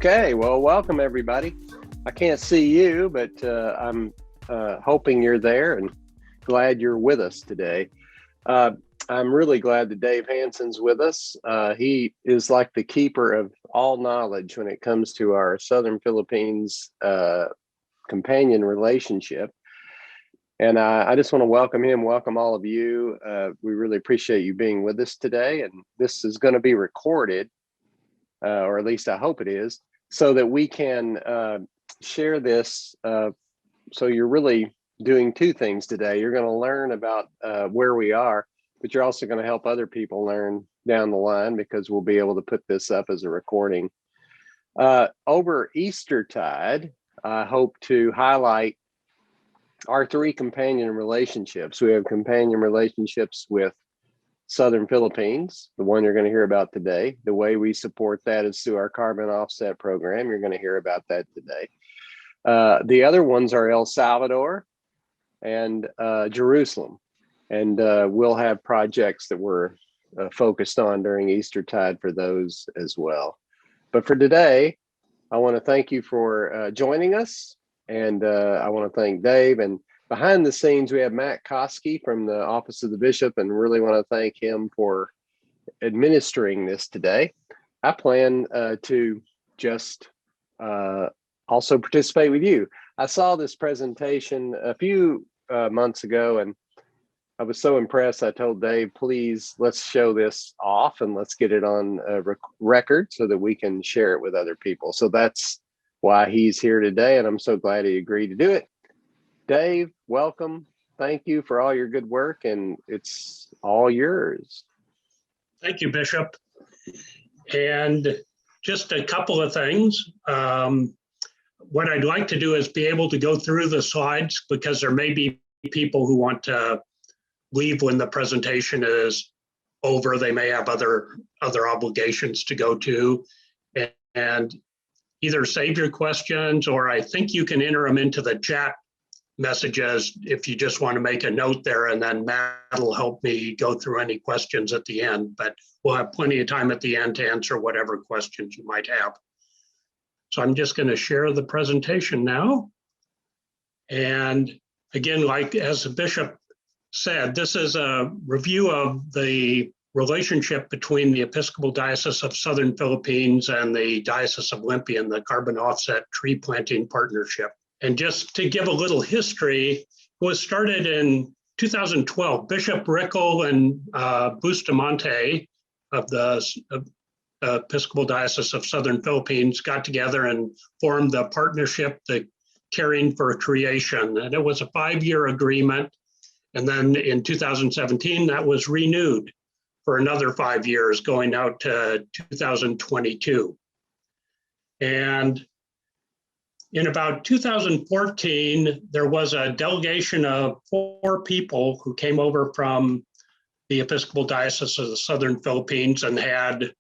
Okay, well, welcome everybody. I can't see you, but I'm hoping you're there and glad you're with us today. I'm really glad that Dave Hansen's with us. He is like the keeper of all knowledge when it comes to our Southern Philippines companion relationship. And I just want to welcome him, welcome all of you. We really appreciate you being with us today. And this is going to be recorded, or at least I hope it is, so that we can share this. So you're really doing two things today. You're going to learn about where we are, but you're also going to help other people learn down the line, because we'll be able to put this up as a recording. Over Eastertide, I hope to highlight our three companion relationships. We have companion relationships with Southern Philippines, the one you're going to hear about today. The way we support that is through our carbon offset program. You're going to hear about that today. The other ones are El Salvador and Jerusalem. And we'll have projects that we're focused on during Eastertide for those as well. But for today, I want to thank you for joining us. And I want to thank Dave. And behind the scenes, we have Matt Koski from the Office of the Bishop, and really want to thank him for administering this today. I plan to just also participate with you. I saw this presentation a few months ago, and I was so impressed. I told Dave, please, let's show this off and let's get it on record so that we can share it with other people. So that's why he's here today, and I'm so glad he agreed to do it. Dave, welcome. Thank you for all your good work, and it's all yours. Thank you, Bishop. And just a couple of things. What I'd like to do is be able to go through the slides, because there may be people who want to leave when the presentation is over. They may have other obligations to go to, and either save your questions, or I think you can enter them into the chat messages if you just want to make a note there, and then Matt will help me go through any questions at the end. But we'll have plenty of time at the end to answer whatever questions you might have. So I'm just going to share the presentation now. And again, like as the Bishop said, this is a review of the relationship between the Episcopal Diocese of Southern Philippines and the Diocese of Olympia and the Carbon Offset Tree Planting Partnership. And just to give a little history, it was started in 2012. Bishop Rickel and Bustamante of the Episcopal Diocese of Southern Philippines got together and formed the partnership, the Caring for Creation. And it was a 5-year agreement. And then in 2017, that was renewed for another 5 years, going out to 2022. And in about 2014, there was a delegation of 4 people who came over from the Episcopal Diocese of the Southern Philippines and had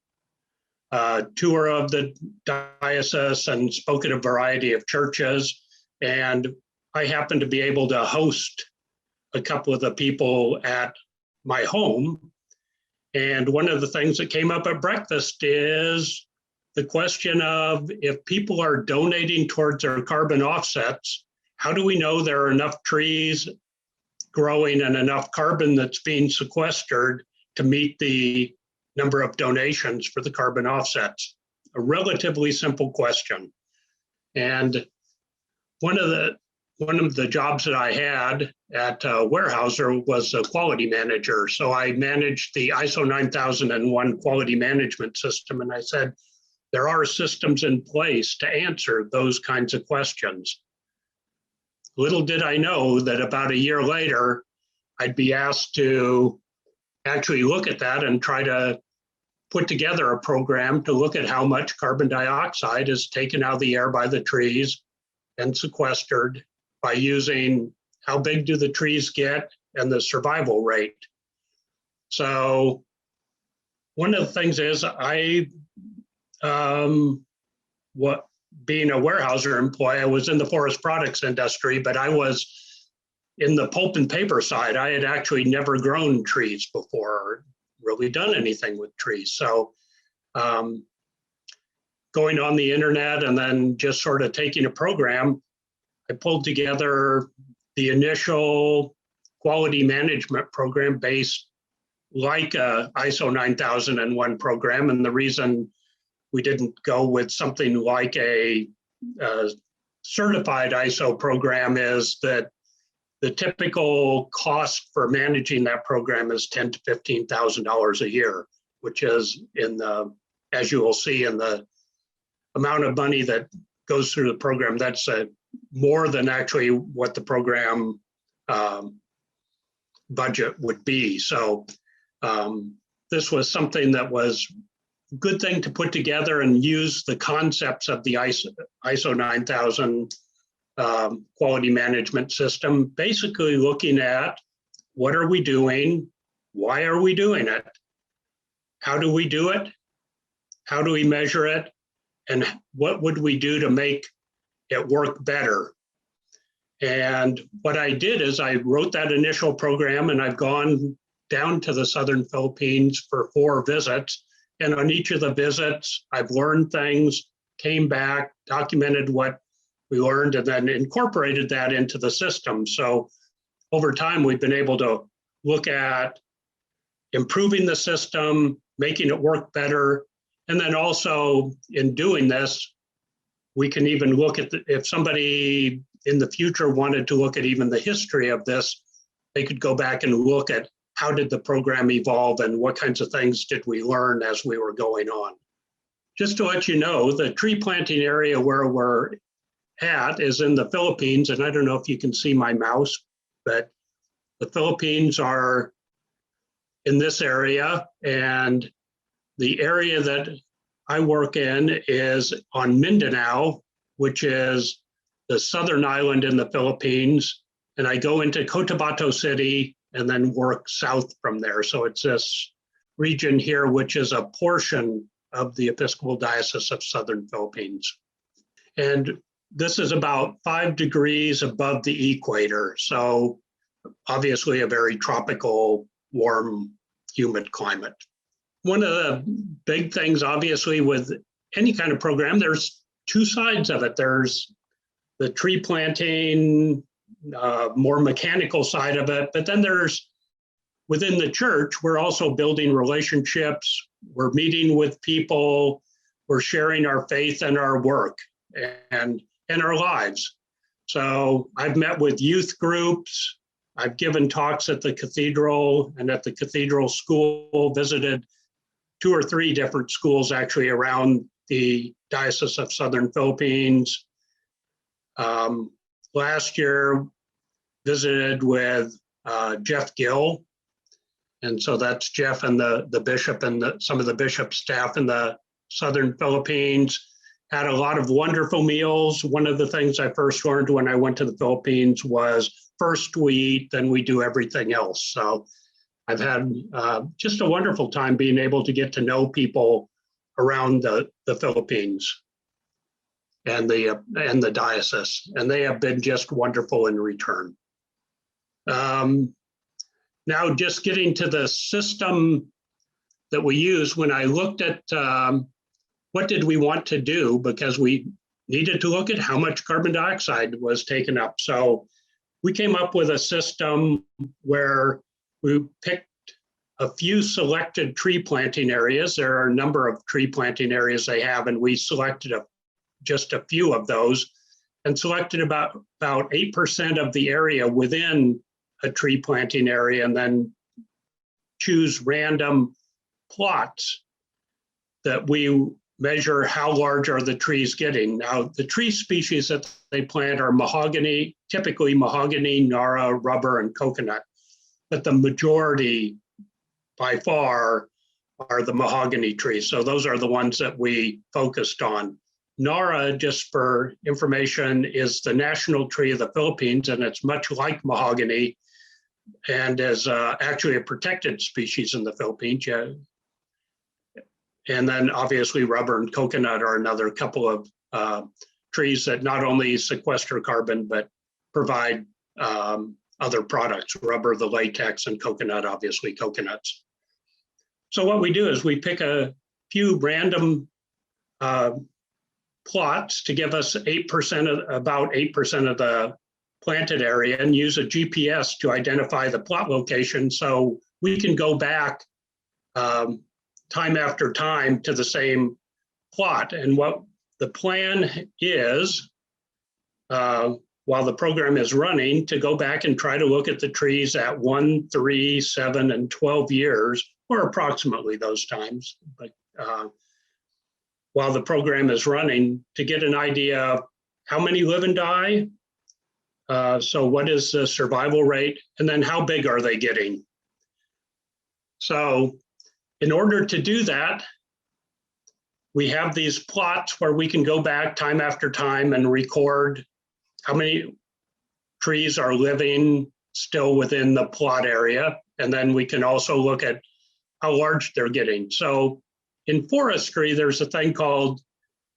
a tour of the diocese and spoke at a variety of churches. And I happened to be able to host a couple of the people at my home. And one of the things that came up at breakfast is the question of, if people are donating towards their carbon offsets, how do we know there are enough trees growing and enough carbon that's being sequestered to meet the number of donations for the carbon offsets? A relatively simple question. And one of the jobs that I had at Weyerhaeuser was a quality manager. So I managed the ISO 9001 quality management system. And I said, there are systems in place to answer those kinds of questions. Little did I know that about a year later, I'd be asked to actually look at that and try to put together a program to look at how much carbon dioxide is taken out of the air by the trees and sequestered by using how big do the trees get and the survival rate. So one of the things is being a Weyerhaeuser employee, I was in the forest products industry, but I was in the pulp and paper side. I had actually never grown trees before, or really done anything with trees. So going on the internet and then just sort of taking a program, I pulled together the initial quality management program based like a ISO 9001 program. And the reason we didn't go with something like a certified ISO program is that the typical cost for managing that program is $10,000 to $15,000 a year, which is as you will see in the amount of money that goes through the program, that's more than actually what the program budget would be. So this was something that was a good thing to put together and use the concepts of the ISO 9000 quality management system, basically looking at what are we doing, why are we doing it, how do we do it, how do we measure it, and what would we do to make it work better. And what I did is I wrote that initial program, and I've gone down to the southern Philippines for 4 visits. And on each of the visits, I've learned things, came back, documented what we learned, and then incorporated that into the system. So over time, we've been able to look at improving the system, making it work better. And then also in doing this, we can even look at if somebody in the future wanted to look at even the history of this, they could go back and look at how did the program evolve and what kinds of things did we learn as we were going on. Just to let you know, the tree planting area where we're at is in the Philippines, and I don't know if you can see my mouse, but the Philippines are in this area, and the area that I work in is on Mindanao, which is the southern island in the Philippines, and I go into Cotabato City and then work south from there. So it's this region here, which is a portion of the Episcopal Diocese of Southern Philippines. And this is about 5 degrees above the equator. So obviously a very tropical, warm, humid climate. One of the big things, obviously, with any kind of program, there's 2 sides of it. There's the tree planting, more mechanical side of it, but then there's within the church, we're also building relationships, we're meeting with people, we're sharing our faith and our work and our lives. So I've met with youth groups, I've given talks at the cathedral and at the cathedral school, visited 2 or 3 different schools actually around the Diocese of Southern Philippines. Last year, visited with Jeff Gill. And so that's Jeff and the bishop and some of the bishop staff in the Southern Philippines. Had a lot of wonderful meals. One of the things I first learned when I went to the Philippines was first we eat, then we do everything else. So I've had just a wonderful time being able to get to know people around the Philippines and the diocese, and they have been just wonderful in return. Now, just getting to the system that we use, when I looked at what did we want to do, because we needed to look at how much carbon dioxide was taken up. So we came up with a system where we picked a few selected tree planting areas. There are a number of tree planting areas they have, and we selected just a few of those and selected about 8% of the area within a tree planting area, and then choose random plots that we measure how large are the trees getting. Now, the tree species that they plant are mahogany, typically mahogany, nara, rubber, and coconut. But the majority, by far, are the mahogany trees. So those are the ones that we focused on. Nara, just for information, is the national tree of the Philippines, and it's much like mahogany and is actually a protected species in the Philippines. Yeah. And then obviously rubber and coconut are another couple of trees that not only sequester carbon, but provide other products, rubber, the latex, and coconut, obviously coconuts. So what we do is we pick a few random plots to give us 8% of about 8% of the planted area, and use a GPS to identify the plot location, so we can go back time after time to the same plot. And what the plan is, while the program is running, to go back and try to look at the trees at 1, 3, 7, and 12 years, or approximately those times. But while the program is running, to get an idea of how many live and die. So what is the survival rate? And then how big are they getting? So in order to do that, we have these plots where we can go back time after time and record how many trees are living still within the plot area. And then we can also look at how large they're getting. So in forestry, there's a thing called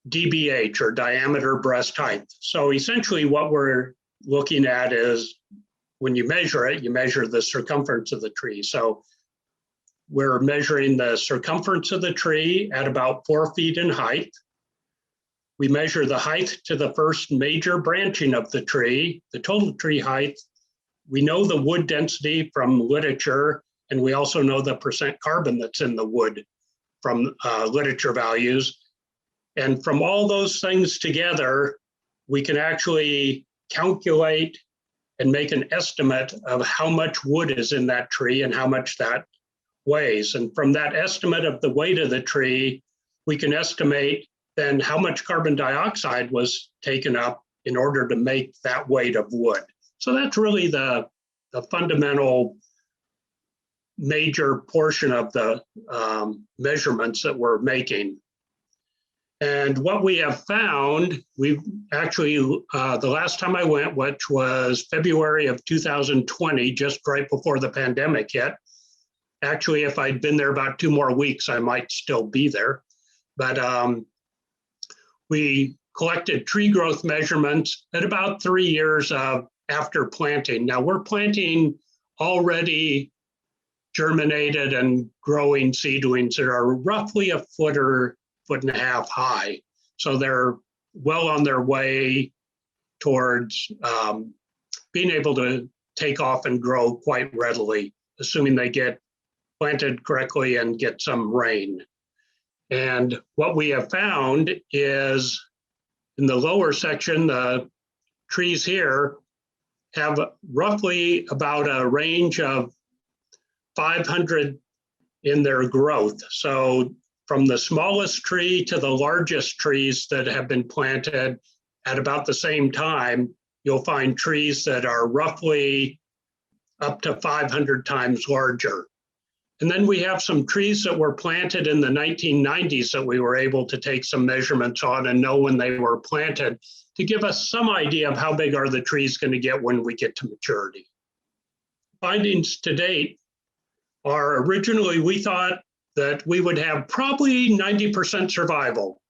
DBH, or diameter breast height. So essentially what we're looking at is, when you measure it, you measure the circumference of the tree. So we're measuring the circumference of the tree at about 4 feet in height. We measure the height to the first major branching of the tree, the total tree height. We know the wood density from literature, and we also know the percent carbon that's in the wood from literature values. And from all those things together, we can actually calculate and make an estimate of how much wood is in that tree and how much that weighs. And from that estimate of the weight of the tree, we can estimate then how much carbon dioxide was taken up in order to make that weight of wood. So that's really the fundamental major portion of the measurements that we're making. And what we have found, we've actually, the last time I went, which was February of 2020, just right before the pandemic hit. Actually, if I'd been there about 2 more weeks, I might still be there. But we collected tree growth measurements at about 3 years after planting. Now we're planting already germinated and growing seedlings that are roughly a foot or foot and a half high. So they're well on their way towards being able to take off and grow quite readily, assuming they get planted correctly and get some rain. And what we have found is, in the lower section, the trees here have roughly about a range of 500 in their growth. So from the smallest tree to the largest trees that have been planted at about the same time, you'll find trees that are roughly up to 500 times larger. And then we have some trees that were planted in the 1990s that we were able to take some measurements on and know when they were planted to give us some idea of how big are the trees going to get when we get to maturity. Findings to date are, originally we thought that we would have probably 90% survival.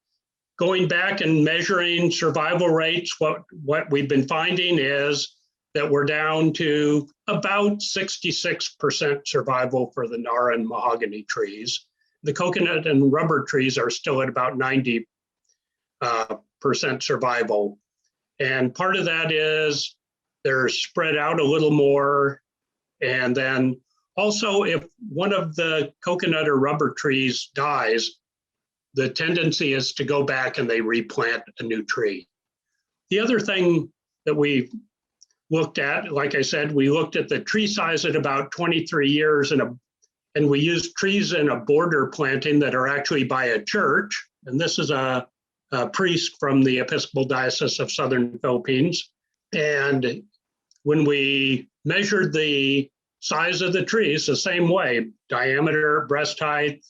Going back and measuring survival rates, what we've been finding is that we're down to about 66% survival for the nar and mahogany trees. The coconut and rubber trees are still at about 90% survival. And part of that is they're spread out a little more. And then also, if one of the coconut or rubber trees dies, the tendency is to go back and they replant a new tree. The other thing that we looked at, like I said, we looked at the tree size at about 23 years and we used trees in a border planting that are actually by a church. And this is a priest from the Episcopal Diocese of Southern Philippines. And when we measured the size of the trees the same way, diameter, breast height,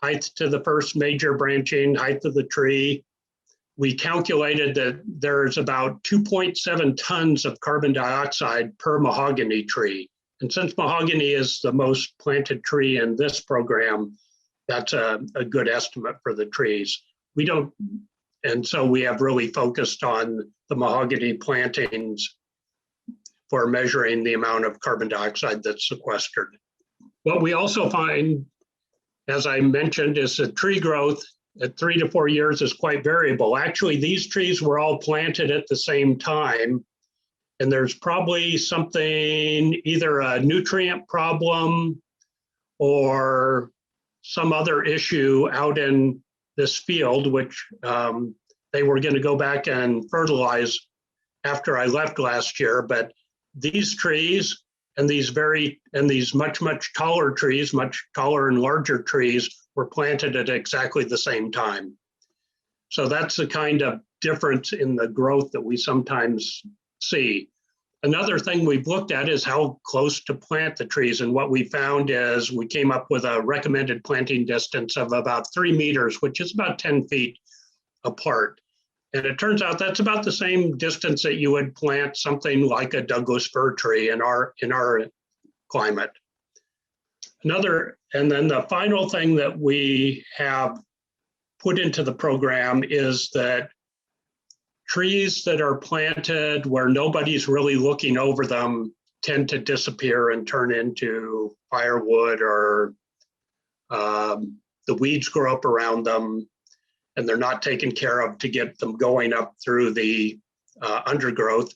height to the first major branching, height of the tree, we calculated that there's about 2.7 tons of carbon dioxide per mahogany tree. And since mahogany is the most planted tree in this program, that's a good estimate for the trees. And so we have really focused on the mahogany plantings for measuring the amount of carbon dioxide that's sequestered. What we also find, as I mentioned, is that tree growth at 3 to 4 years is quite variable. Actually, these trees were all planted at the same time, and there's probably something, either a nutrient problem or some other issue out in this field, which they were going to go back and fertilize after I left last year. But these trees and these much taller trees, much taller and larger trees, were planted at exactly the same time. So that's the kind of difference in the growth that we sometimes see. Another thing we've looked at is how close to plant the trees. And what we found is we came up with a recommended planting distance of about 3 meters, which is about 10 feet apart. And it turns out that's about the same distance that you would plant something like a Douglas fir tree in our climate. And then the final thing that we have put into the program is that trees that are planted where nobody's really looking over them tend to disappear and turn into firewood, or the weeds grow up around them and they're not taken care of to get them going up through the undergrowth.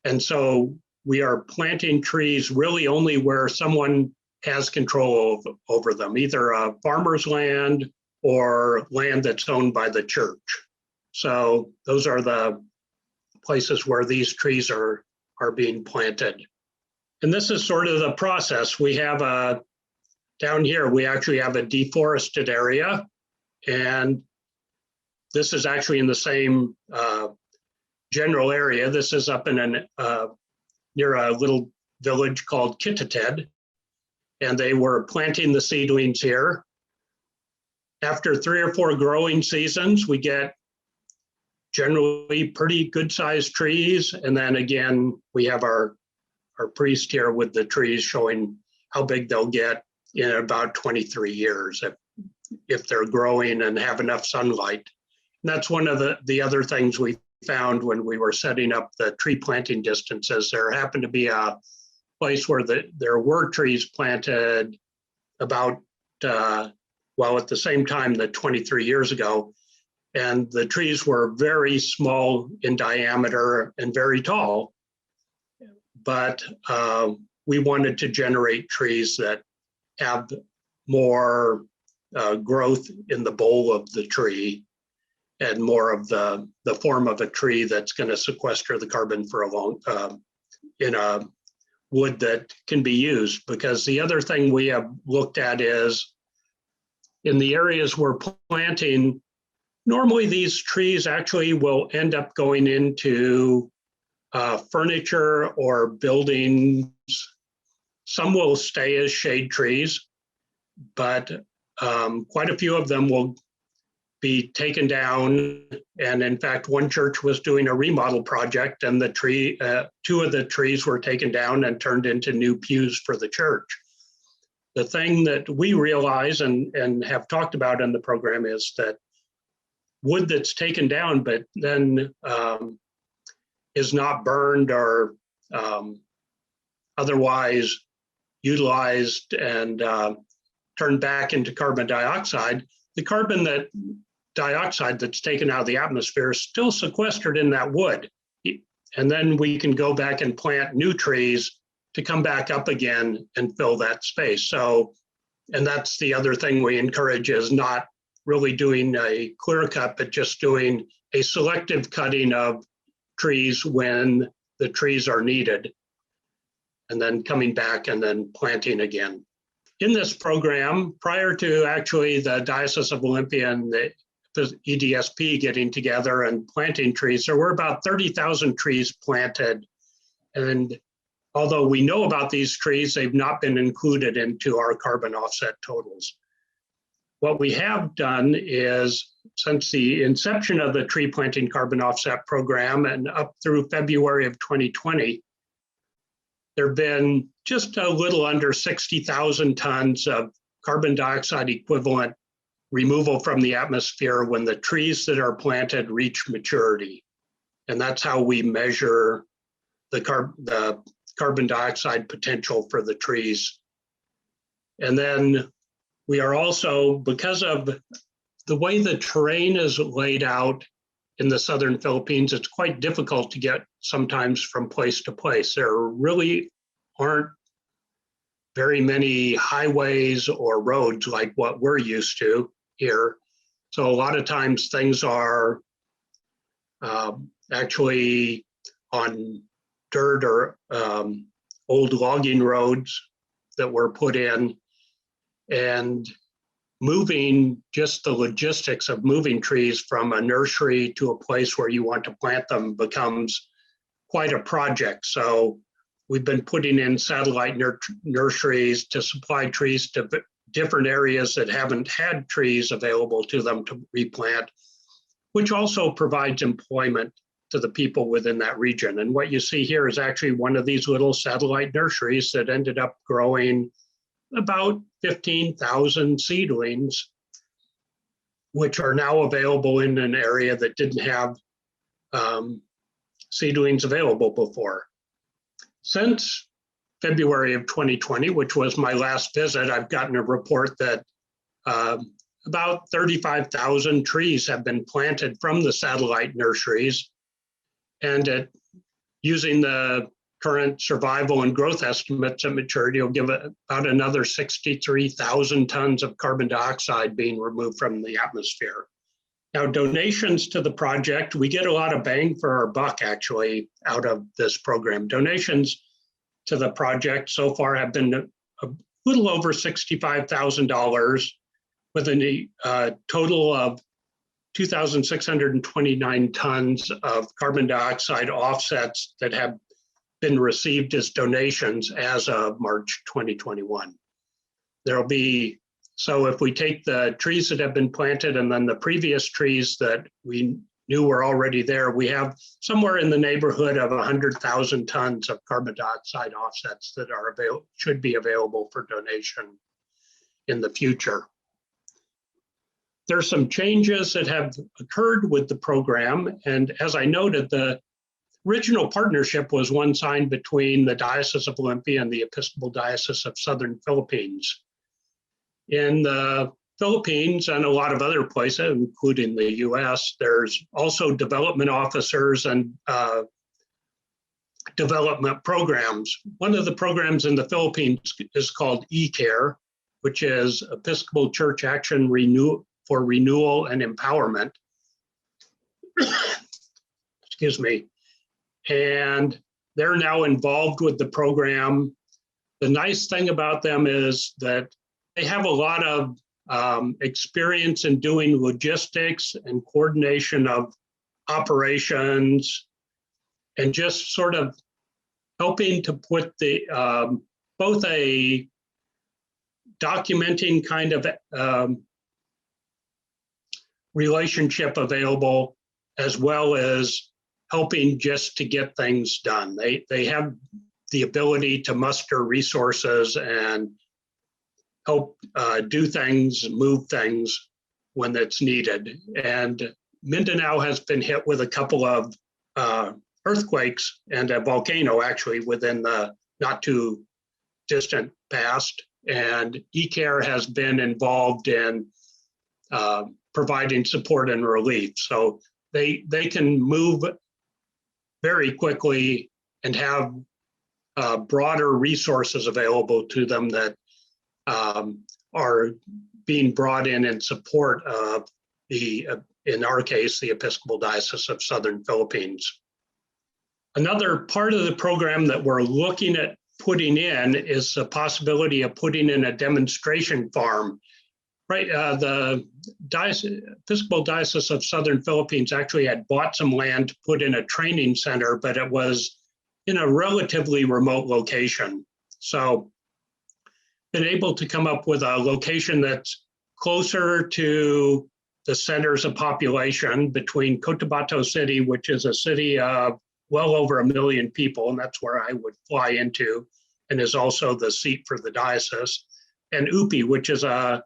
And so we are planting trees really only where someone has control over them, either a farmer's land or land that's owned by the church. So those are the places where these trees are being planted. And this is sort of the process. We have down here, we actually have a deforested area, and this is actually in the same general area. This is up in near a little village called Kitated, and they were planting the seedlings here. After 3 or 4 growing seasons, we get generally pretty good sized trees. And then again, we have our priest here with the trees showing how big they'll get in about 23 years if they're growing and have enough sunlight. And that's one of the other things we found when we were setting up the tree planting distances. There happened to be a place where there were trees planted about, at the same time, 23 years ago. And the trees were very small in diameter and very tall. But we wanted to generate trees that have more growth in the bole of the tree and more of the form of a tree that's going to sequester the carbon for in a wood that can be used. Because the other thing we have looked at is in the areas we're planting, normally these trees actually will end up going into furniture or buildings. Some will stay as shade trees, but quite a few of them will be taken down. And in fact, one church was doing a remodel project, and 2 of the trees were taken down and turned into new pews for the church. The thing that we realize and have talked about in the program is that wood that's taken down but then is not burned or otherwise utilized and turned back into carbon dioxide, the carbon dioxide that's taken out of the atmosphere is still sequestered in that wood. And then we can go back and plant new trees to come back up again and fill that space. So, and that's the other thing we encourage, is not really doing a clear cut, but just doing a selective cutting of trees when the trees are needed, and then coming back and then planting again. In this program, prior to actually the Diocese of Olympia and the EDSP getting together and planting trees, there were about 30,000 trees planted. And although we know about these trees, they've not been included into our carbon offset totals. What we have done is, since the inception of the tree planting carbon offset program and up through February of 2020, there have been just a little under 60,000 tons of carbon dioxide equivalent removal from the atmosphere when the trees that are planted reach maturity. And that's how we measure the carbon dioxide potential for the trees. And then we are also, because of the way the terrain is laid out in the southern Philippines, it's quite difficult to get sometimes from place to place. There really aren't very many highways or roads like what we're used to here. So a lot of times things are actually on dirt or old logging roads that were put in, and moving, just the logistics of moving trees from a nursery to a place where you want to plant them becomes quite a project. So we've been putting in satellite nurseries to supply trees to different areas that haven't had trees available to them to replant, which also provides employment to the people within that region. And what you see here is actually one of these little satellite nurseries that ended up growing about 15,000 seedlings, which are now available in an area that didn't have seedlings available before. Since February of 2020, which was my last visit, I've gotten a report that about 35,000 trees have been planted from the satellite nurseries. And using the current survival and growth estimates at maturity, will give about another 63,000 tons of carbon dioxide being removed from the atmosphere. Now, donations to the project, we get a lot of bang for our buck actually out of this program. Donations to the project so far have been a little over $65,000 with a total of 2,629 tons of carbon dioxide offsets that have been received as donations as of March 2021. There'll be, so if we take the trees that have been planted and then the previous trees that we knew were already there, we have somewhere in the neighborhood of 100,000 tons of carbon dioxide offsets that are should be available for donation in the future. There's some changes that have occurred with the program, and as I noted, the original partnership was one signed between the Diocese of Olympia and the Episcopal Diocese of Southern Philippines. In the Philippines and a lot of other places, including the US, there's also development officers and development programs. One of the programs in the Philippines is called eCare, which is Episcopal Church Action for Renewal and Empowerment. Excuse me. And they're now involved with the program. The nice thing about them is that they have a lot of experience in doing logistics and coordination of operations, and just sort of helping to put the both a documenting kind of relationship available, as well as helping just to get things done. They have the ability to muster resources and help do things, move things when it's needed. And Mindanao has been hit with a couple of earthquakes and a volcano actually within the not too distant past. And eCare has been involved in providing support and relief. So they can move very quickly and have broader resources available to them that are being brought in support of the, in our case, the Episcopal Diocese of Southern Philippines. Another part of the program that we're looking at putting in is the possibility of putting in a demonstration farm. Right, the Episcopal Diocese of Southern Philippines actually had bought some land to put in a training center, but it was in a relatively remote location. So been able to come up with a location that's closer to the centers of population between Cotabato City, which is a city of well over 1 million people, and that's where I would fly into, and is also the seat for the diocese, and Upi, which is a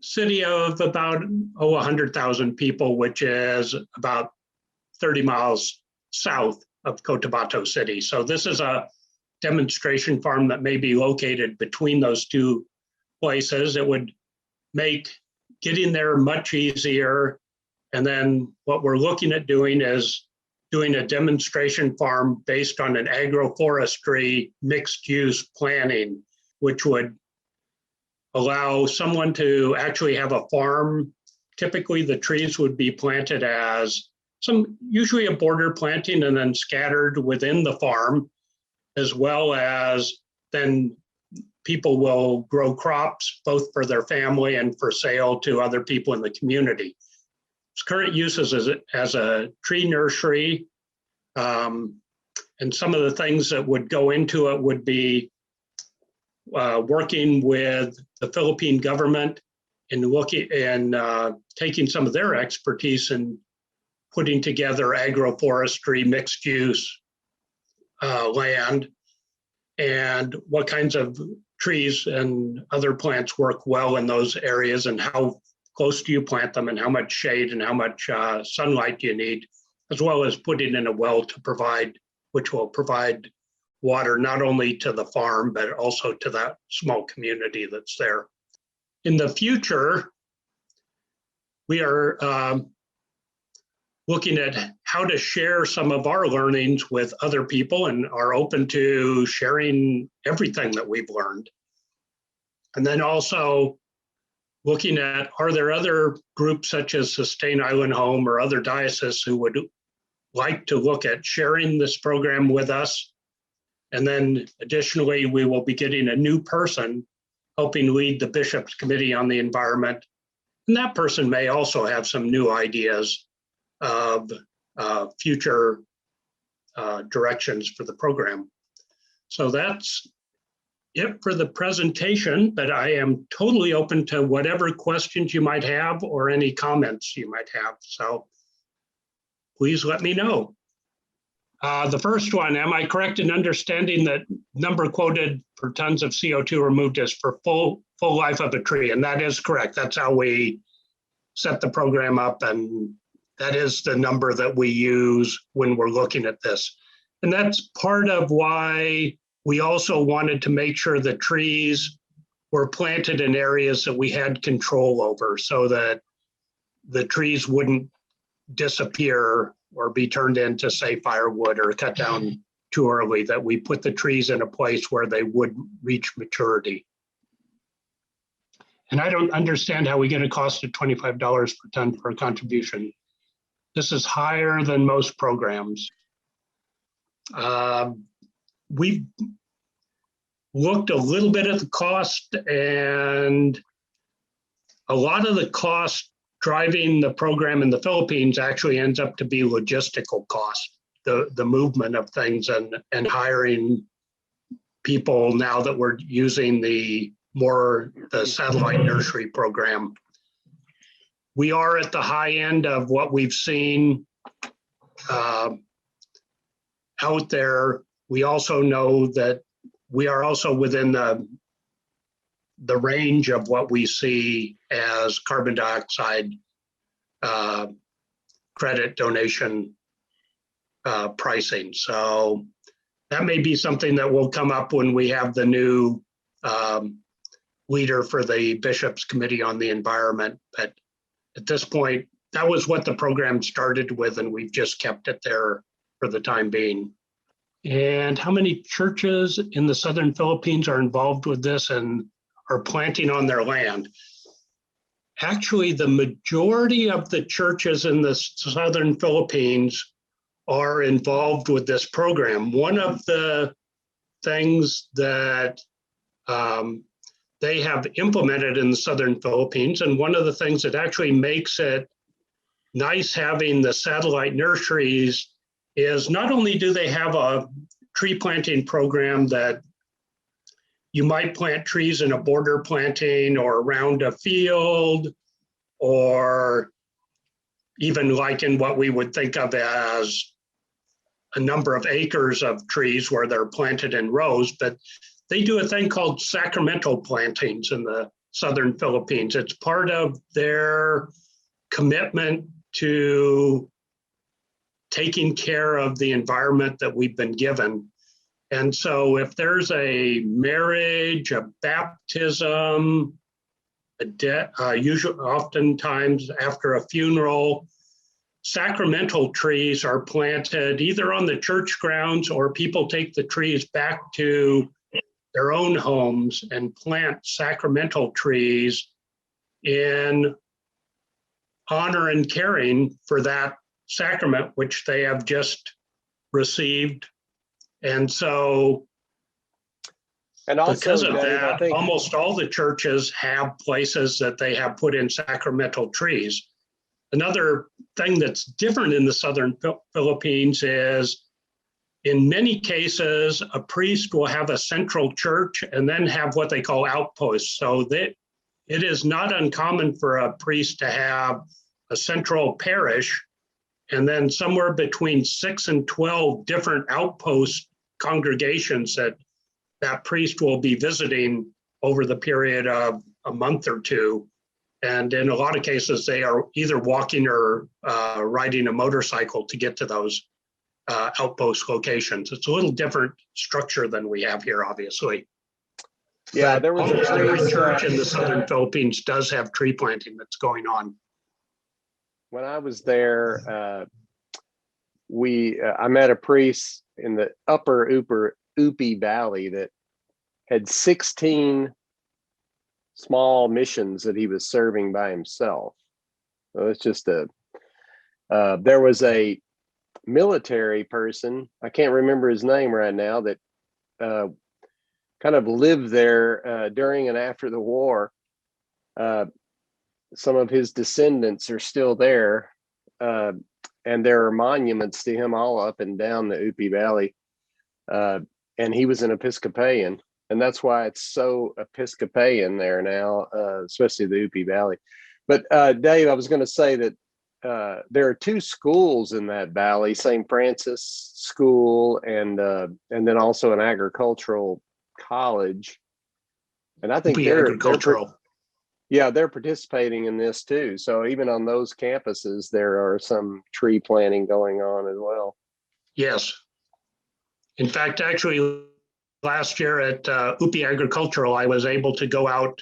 city of about 100,000 people, which is about 30 miles south of Cotabato City. So this is a demonstration farm that may be located between those two places. It would make getting there much easier. And then what we're looking at doing is doing a demonstration farm based on an agroforestry mixed use planning, which would allow someone to actually have a farm. Typically, the trees would be planted as usually a border planting and then scattered within the farm, as well as then people will grow crops both for their family and for sale to other people in the community. Its current use is as a tree nursery. And some of the things that would go into it would be working with the Philippine government and looking and taking some of their expertise and putting together agroforestry mixed use land, and what kinds of trees and other plants work well in those areas, and how close do you plant them, and how much shade and how much sunlight do you need, as well as putting in a well to provide, which will provide water not only to the farm, but also to that small community that's there. In the future, we are looking at how to share some of our learnings with other people, and are open to sharing everything that we've learned. And then also looking at, are there other groups such as Sustain Island Home or other dioceses who would like to look at sharing this program with us? And then additionally, we will be getting a new person helping lead the Bishop's Committee on the Environment. And that person may also have some new ideas of future directions for the program. So that's it for the presentation, but I am totally open to whatever questions you might have or any comments you might have. So please let me know. The first one, am I correct in understanding that number quoted for tons of CO2 removed is for full life of a tree? And that is correct. That's how we set the program up, and that is the number that we use when we're looking at this. And that's part of why we also wanted to make sure the trees were planted in areas that we had control over, so that the trees wouldn't disappear or be turned into, say, firewood or cut down too early, that we put the trees in a place where they would reach maturity. And I don't understand how we get a cost of $25 per ton per contribution. This is higher than most programs. We've looked a little bit at the cost, and a lot of the cost driving the program in the Philippines actually ends up to be logistical cost, the movement of things and hiring people now that we're using the satellite nursery program. We are at the high end of what we've seen out there. We also know that we are also within the range of what we see as carbon dioxide credit donation pricing. So that may be something that will come up when we have the new leader for the Bishop's Committee on the Environment. But at this point, that was what the program started with, and we've just kept it there for the time being. And how many churches in the Southern Philippines are involved with this and are planting on their land? Actually, the majority of the churches in the Southern Philippines are involved with this program. One of the things that they have implemented in the Southern Philippines, and one of the things that actually makes it nice having the satellite nurseries, is not only do they have a tree planting program that you might plant trees in a border planting or around a field, or even like in what we would think of as a number of acres of trees where they're planted in rows, but they do a thing called sacramental plantings in the Southern Philippines. It's part of their commitment to taking care of the environment that we've been given. And so if there's a marriage, a baptism, usually, oftentimes after a funeral, sacramental trees are planted either on the church grounds, or people take the trees back to their own homes and plant sacramental trees in honor and caring for that sacrament which they have just received. And so And also, because of Dave, I that, think, almost all the churches have places that they have put in sacramental trees. Another thing that's different in the southern Philippines is, in many cases, a priest will have a central church and then have what they call outposts. So that it is not uncommon for a priest to have a central parish and then somewhere between 6 and 12 different outpost congregations that priest will be visiting over the period of a month or two. And in a lot of cases, they are either walking or riding a motorcycle to get to those outpost locations. It's a little different structure than we have here, obviously. yeah, But there was a almost every priest, church in the southern Philippines does have tree planting that's going on. when I was there, I met a priest in the upper Upi Valley that had 16 small missions that he was serving by himself. So it's just there was a military person, I can't remember his name right now, that kind of lived there during and after the war. Some of his descendants are still there, and there are monuments to him all up and down the Upi Valley. And he was an Episcopalian, and that's why it's so Episcopalian there now, especially the Upi Valley. But Dave, I was going to say that there are 2 schools in that valley: St. Francis School and then also an agricultural college. And I think they're participating in this too. So even on those campuses, there are some tree planting going on as well. Yes. In fact, actually, last year at Upi Agricultural, I was able to go out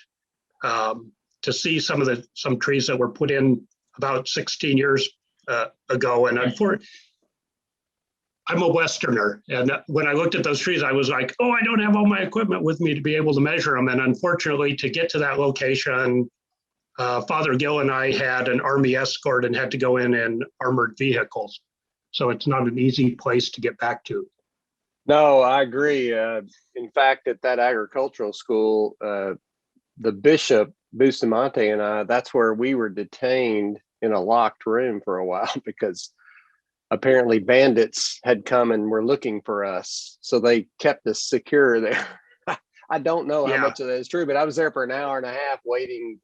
to see some trees that were put in about 16 years ago. And I'm a Westerner. And when I looked at those trees, I was like, oh, I don't have all my equipment with me to be able to measure them. And unfortunately, to get to that location, Father Gill and I had an Army escort and had to go in armored vehicles. So it's not an easy place to get back to. No, I agree. In fact, at that agricultural school, the Bishop Bustamante and I, that's where we were detained in a locked room for a while because apparently bandits had come and were looking for us. So they kept us secure there. I don't know how much of that is true, but I was there for an hour and a half waiting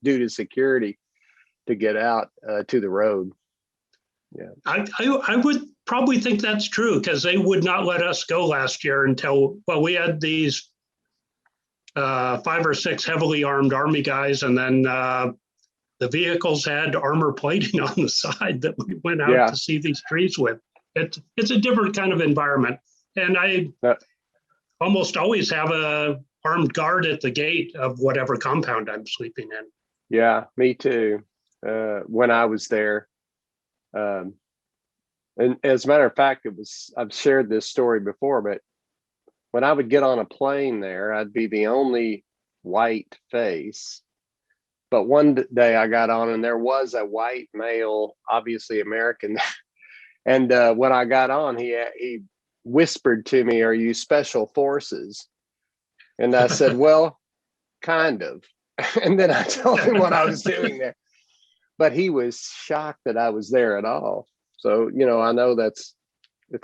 due to security to get out to the road. Yeah, I would probably think that's true, because they would not let us go last year until, well, we had these 5 or 6 heavily armed Army guys, and then the vehicles had armor plating on the side that we went out to see these trees with. It's a different kind of environment, and I almost always have a armed guard at the gate of whatever compound I'm sleeping in. Yeah, me too. When I was there. And as a matter of fact, I've shared this story before, but when I would get on a plane there, I'd be the only white face. But one day I got on and there was a white male, obviously American. And when I got on, he whispered to me, "Are you special forces?" And I said, "Well, kind of." And then I told him what I was doing there. But he was shocked that I was there at all. So, I know it's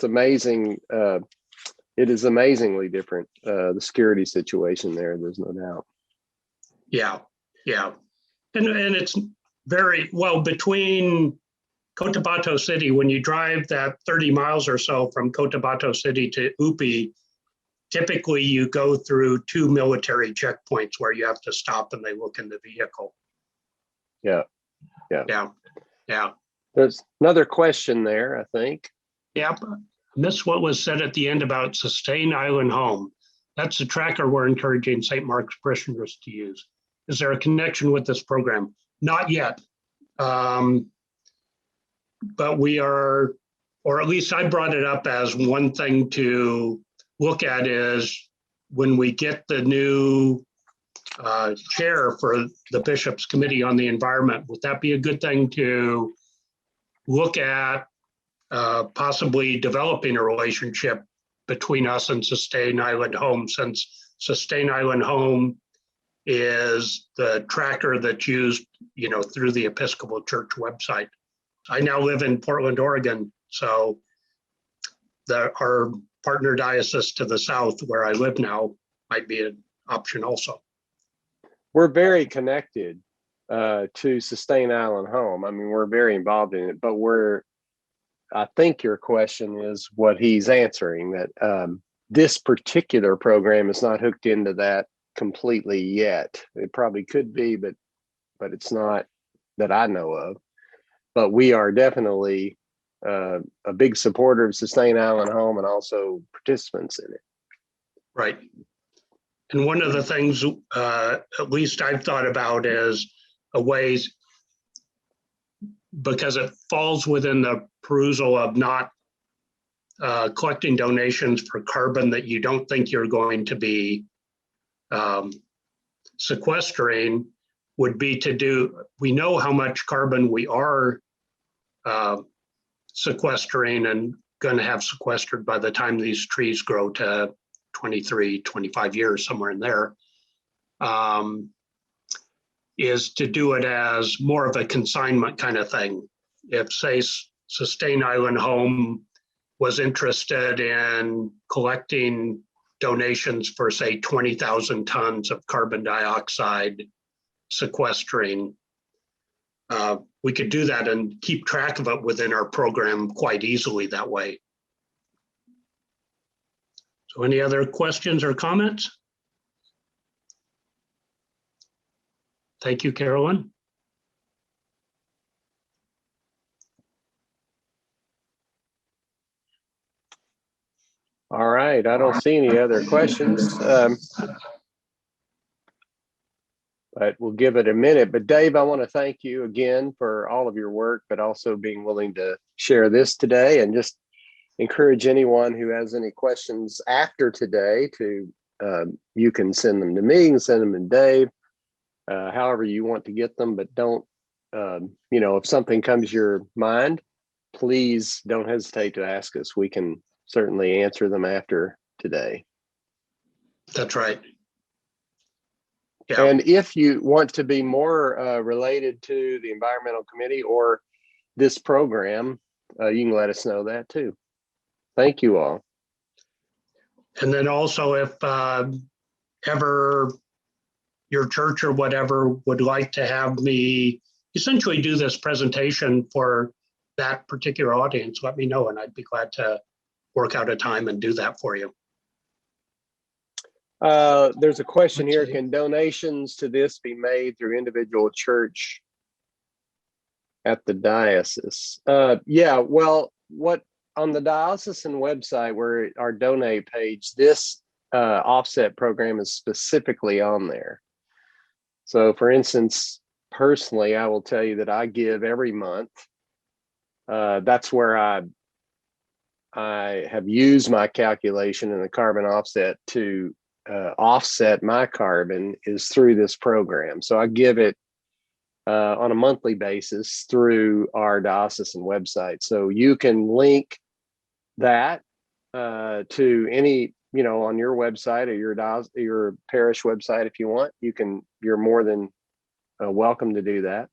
amazing. It is amazingly different, the security situation there. There's no doubt. Yeah. And it's very well between Cotabato City. When you drive that 30 miles or so from Cotabato City to Upi, typically you go through 2 military checkpoints where you have to stop and they look in the vehicle. Yeah. There's another question there, I think. Yep. Miss what was said at the end about sustain island home. That's the tracker we're encouraging St. Mark's parishioners to use. Is there a connection with this program? Not yet. But we are, or at least I brought it up as one thing to look at is when we get the new chair for the Bishop's Committee on the Environment, would that be a good thing to look at possibly developing a relationship between us and Sustain Island Home, since Sustain Island Home is the tracker that's used, through the Episcopal Church website. I now live in Portland, Oregon, so our partner diocese to the south where I live now might be an option also. We're very connected to Sustain Island Home. I mean, we're very involved in it, but I think your question is what he's answering, that this particular program is not hooked into that completely yet. It probably could be, but it's not that I know of. But we are definitely a big supporter of Sustain Island Home and also participants in it. Right. And one of the things, at least I've thought about, is a ways, because it falls within the perusal of not collecting donations for carbon that you don't think you're going to be sequestering, would be we know how much carbon we are sequestering and going to have sequestered by the time these trees grow to 23, 25 years, somewhere in there, is to do it as more of a consignment kind of thing. If, say, Sustain Island Home was interested in collecting donations for, say, 20,000 tons of carbon dioxide sequestering, we could do that and keep track of it within our program quite easily that way. So any other questions or comments? Thank you, Carolyn. All right, I don't see any other questions, but we'll give it a minute. But Dave, I want to thank you again for all of your work, but also being willing to share this today, and just encourage anyone who has any questions after today to, you can send them to me, you can send them to Dave, however you want to get them, but don't, if something comes to your mind, please don't hesitate to ask us. We can certainly answer them after today. That's right. Yeah. And if you want to be more related to the environmental committee or this program, you can let us know that too. Thank you all. And then also, if ever your church or whatever would like to have me essentially do this presentation for that particular audience, let me know and I'd be glad to work out a time and do that for you. There's a question here. Can donations to this be made through individual church at the diocese? Yeah, well, on the diocesan website, where our donate page, this offset program is specifically on there. So for instance, personally, I will tell you that I give every month. That's where I have used my calculation in the carbon offset to offset my carbon is through this program. So I give it on a monthly basis through our diocesan website. So you can link that to any, on your website or your parish website if you want. You're more than welcome to do that.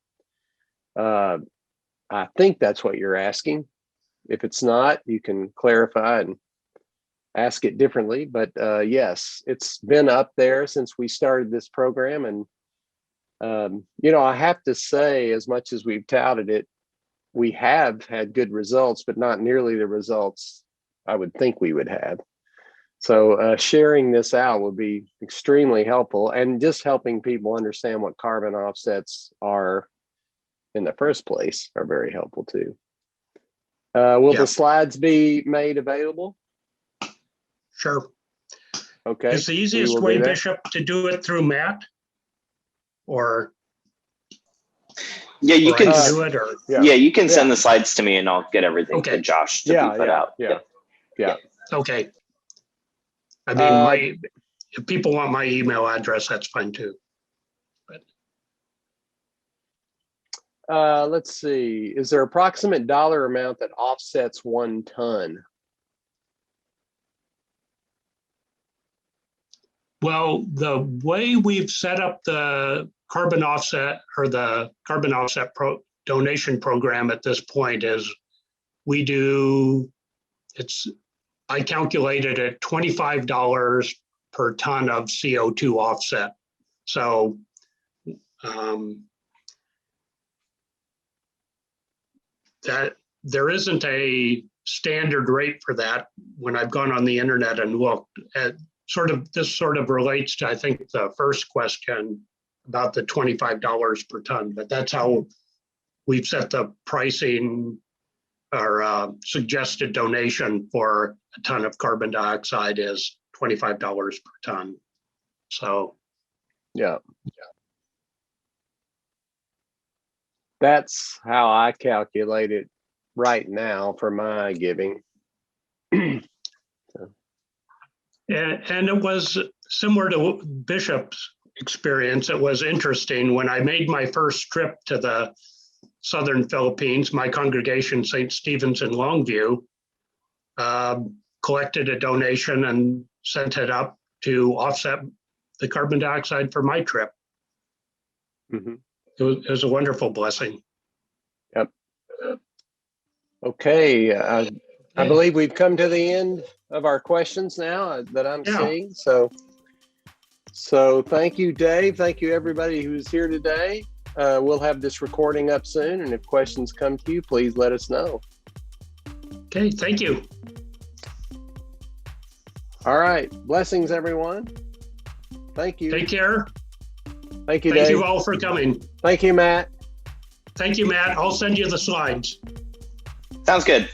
I think that's what you're asking. If it's not, you can clarify and ask it differently. But yes, it's been up there since we started this program. And, I have to say, as much as we've touted it, we have had good results, but not nearly the results I would think we would have. So sharing this out would be extremely helpful, and just helping people understand what carbon offsets are in the first place are very helpful too. Will the slides be made available? Sure. Okay. Is the easiest way, Bishop, to do it through Matt? or Yeah, you or I can. do it, or Yeah, you can send the slides to me, and I'll get everything Okay. to Josh to be put out. Yeah. okay. I mean, if people want my email address, that's fine too. Let's see. Is there approximate dollar amount that offsets 1 ton? Well, the way we've set up the carbon offset or the carbon offset donation program at this point is I calculated at $25 per ton of CO2 offset. So that there isn't a standard rate for that. When I've gone on the internet and looked at this sort of relates to, I think, the first question about the $25 per ton, but that's how we've set the pricing or suggested donation for a ton of carbon dioxide is $25 per ton. So Yeah. That's how I calculate it right now for my giving. And it was similar to Bishop's experience. It was interesting when I made my first trip to the southern Philippines. My congregation, St. Stephen's in Longview, collected a donation and sent it up to offset the carbon dioxide for my trip. Mm-hmm. It was a wonderful blessing. Yep. Okay. I believe we've come to the end of our questions now that I'm seeing. So thank you, Dave. Thank you, everybody who's here today. We'll have this recording up soon, and if questions come to you, please let us know. Okay, thank you. All right. Blessings, everyone. Thank you. Take care. Thank you, Thank Dave. you all for coming. Thank you, Matt. Thank you, Matt. I'll send you the slides. Sounds good.